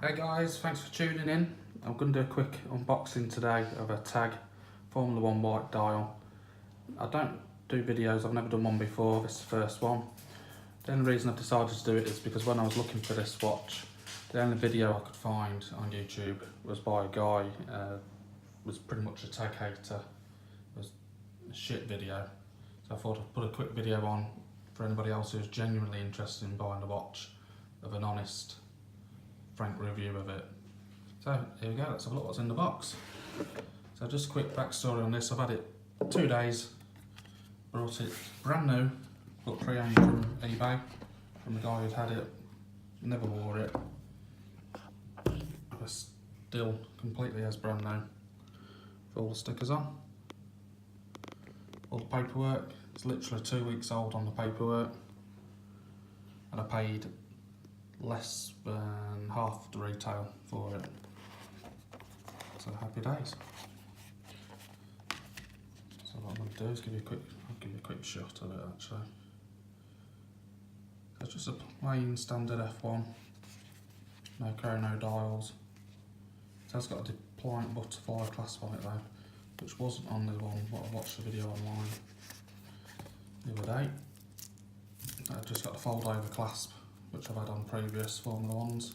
Hey guys, thanks for tuning in. I'm going to do a quick unboxing today of a TAG Formula 1 white dial. I don't do videos, I've never done one before, this is the first one. The only reason I've decided to do it is because when I was looking for this watch, the only video I could find on YouTube was by a guy, was pretty much a TAG hater. It was a shit video. So I thought I'd put a quick video on for anybody else who's genuinely interested in buying a watch of an honest, frank review of it. So here we go, let's have a look what's in the box. So just a quick backstory on this. I've had it 2 days, brought it brand new, but pre-owned from eBay, from the guy who'd had it, never wore it. But still completely as brand new, with all the stickers on. All the paperwork, it's literally 2 weeks old on the paperwork, and I paid less than half the retail for it. So happy days. So what I'm going to do is give you a quick shot of it actually. So it's just a plain standard F1, no chrono dials. It has got a Depliant butterfly clasp on it though, which wasn't on the one what I watched the video online the other day. I've just got the fold over clasp, which I've had on previous Formula 1s.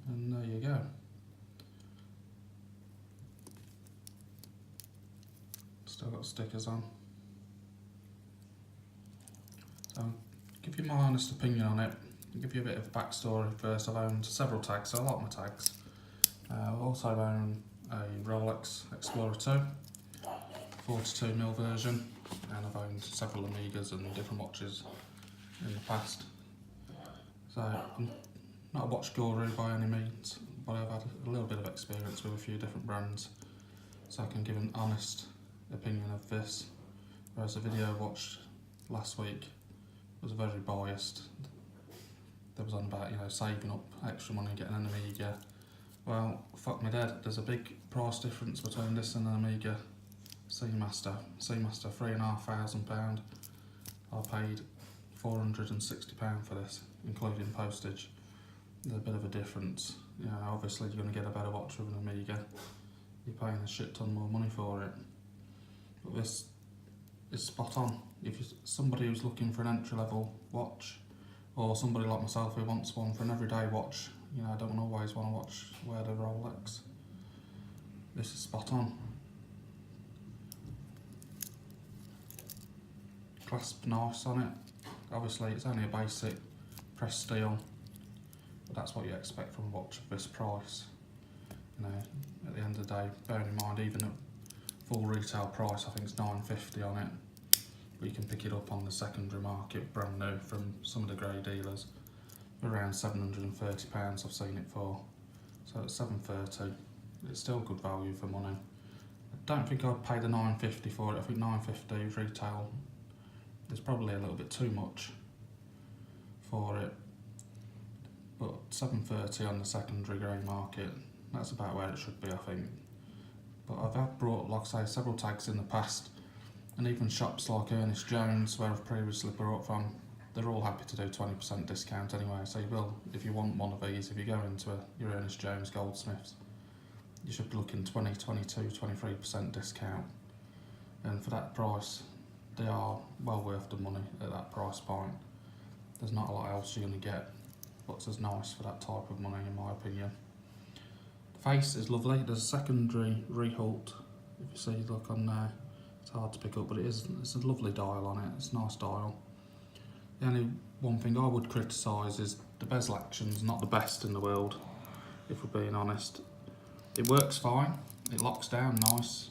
And there you go. Still got stickers on. So I'll give you my honest opinion on it. I'll give you a bit of backstory first. I've owned several tags, so I like my tags. I've also owned a Rolex Explorer 2, 42mm version, and I've owned several Omegas and different watches in the past. So I'm not a watch guru by any means, but I've had a little bit of experience with a few different brands, so I can give an honest opinion of this. Whereas the video I watched last week was very biased. There was on about, saving up extra money getting an Omega. Well, fuck me dead, there's a big price difference between this and an Omega Seamaster. Seamaster, £3,500. I paid £460 for this, including postage. There's a bit of a difference. Obviously you're going to get a better watch with an Omega. You're paying a shit ton more money for it. But this is spot on. If you're somebody who's looking for an entry-level watch, or somebody like myself who wants one for an everyday watch, I don't always want to wear the Rolex. This is spot on. Clasp nice on it. Obviously it's only a basic pressed steel, but that's what you expect from a watch of this price. At the end of the day, bearing in mind even at full retail price, I think it's £9.50 on it, but you can pick it up on the secondary market brand new from some of the grey dealers for around £730 I've seen it for. So at £730, it's still good value for money. I don't think I'd pay the £9.50 for it. I think £9.50 retail is probably a little bit too much for it, but £7.30 on the secondary grey market, that's about where it should be, I think. But I've had brought, like I say, several tags in the past, and even shops like Ernest Jones, where I've previously brought from, they're all happy to do 20% discount anyway. So you will, if you want one of these, if you go into your Ernest Jones Goldsmiths, you should be looking 20, 22, 23% discount. And for that price, they are well worth the money at that price point. There's not a lot else you're going to get what's as nice for that type of money, in my opinion. The face is lovely. There's a secondary Reholt, if you see, look on there. It's hard to pick up, but it's a lovely dial on it. It's a nice dial. The only one thing I would criticise is the bezel action's not the best in the world, if we're being honest. It works fine, it locks down nice,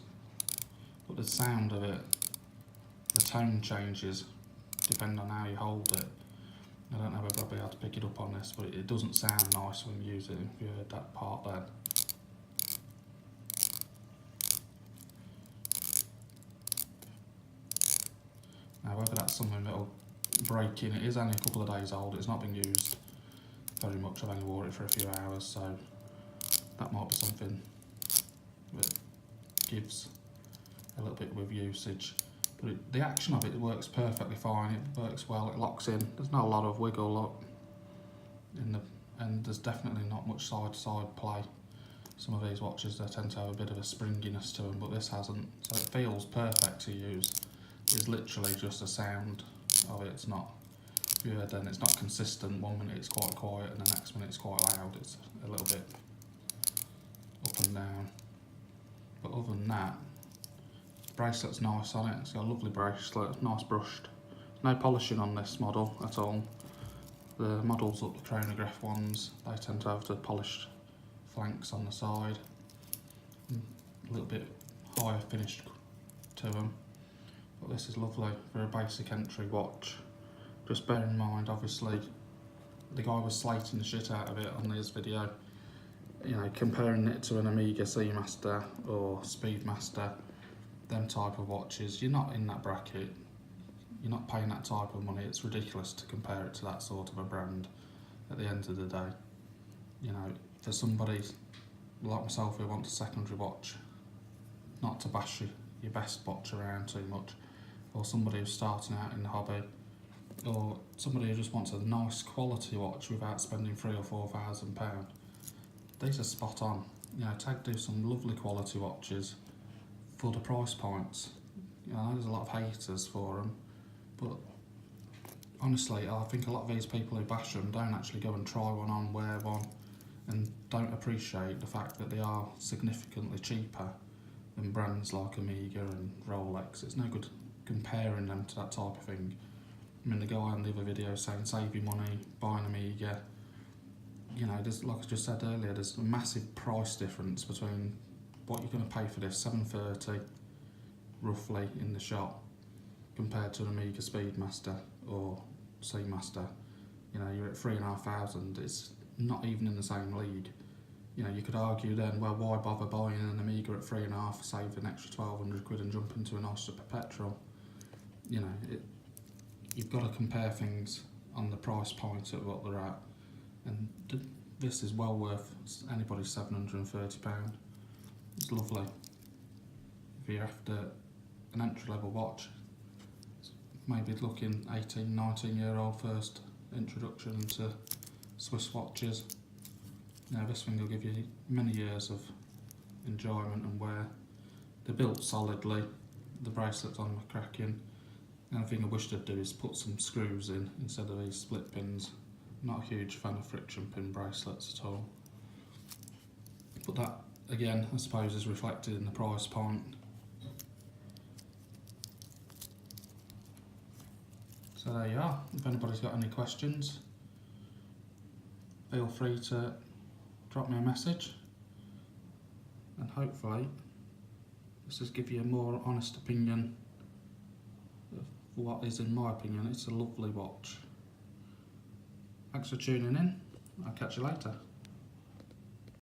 but the sound of it, the tone changes depending on how you hold it. I don't know whether I'll be able to pick it up on this, but it doesn't sound nice when you use it, if you heard that part there. Now whether that's something that'll break in, it is only a couple of days old, it's not been used very much, I've only wore it for a few hours, so that might be something that gives a little bit with usage. But the action of it works perfectly fine, it works well, it locks in, there's not a lot of wiggle, look. and there's definitely not much side-to-side play. Some of these watches, they tend to have a bit of a springiness to them, but this hasn't, so it feels perfect to use. It's literally just a sound of it. It's not, if you heard then, it's not consistent. 1 minute it's quite quiet and the next minute it's quite loud. It's a little bit up and down. But other than that, the bracelet's nice on it. It's got a lovely bracelet, nice brushed. No polishing on this model at all. The models up the chronograph ones, they tend to have the polished flanks on the side. A little bit higher finished to them. But this is lovely for a basic entry watch. Just bear in mind, obviously, the guy was slating the shit out of it on his video. You know, comparing it to an Omega Seamaster or Speedmaster, them type of watches, you're not in that bracket. You're not paying that type of money. It's ridiculous to compare it to that sort of a brand at the end of the day. You know, for somebody like myself who wants a secondary watch, not to bash your best watch around too much, or somebody who's starting out in the hobby, or somebody who just wants a nice quality watch without spending £3,000 or £4,000, these are spot on. You know, Tag do some lovely quality watches for the price points. You know, there's a lot of haters for them, but honestly, I think a lot of these people who bash them don't actually go and try one on, wear one, and don't appreciate the fact that they are significantly cheaper than brands like Omega and Rolex. It's no good comparing them to that type of thing. I mean, the guy on the other video saying save your money, buy an Omega. You know, there's, like I just said earlier, there's a massive price difference between what you're going to pay for this, $730 roughly in the shop, compared to an Omega Speedmaster or Seamaster. You know, you're at $3,500. It's not even in the same league. You know, you could argue then, well, why bother buying an Omega at $3,500, save an extra 1,200 quid and jump into a nice Super Petrol? You know, you've got to compare things on the price point at what they're at, and this is well worth anybody's £730. It's lovely. If you're after an entry-level watch, maybe looking 18, 19-year-old first introduction into Swiss watches. Now this thing will give you many years of enjoyment and wear. They're built solidly, the bracelet's on cracking. The only thing I wish they'd do is put some screws in instead of these split pins. Not a huge fan of friction pin bracelets at all. But that, again, I suppose is reflected in the price point. So there you are. If anybody's got any questions, feel free to drop me a message, and hopefully this will give you a more honest opinion of what is, in my opinion, it's a lovely watch. Thanks for tuning in. I'll catch you later.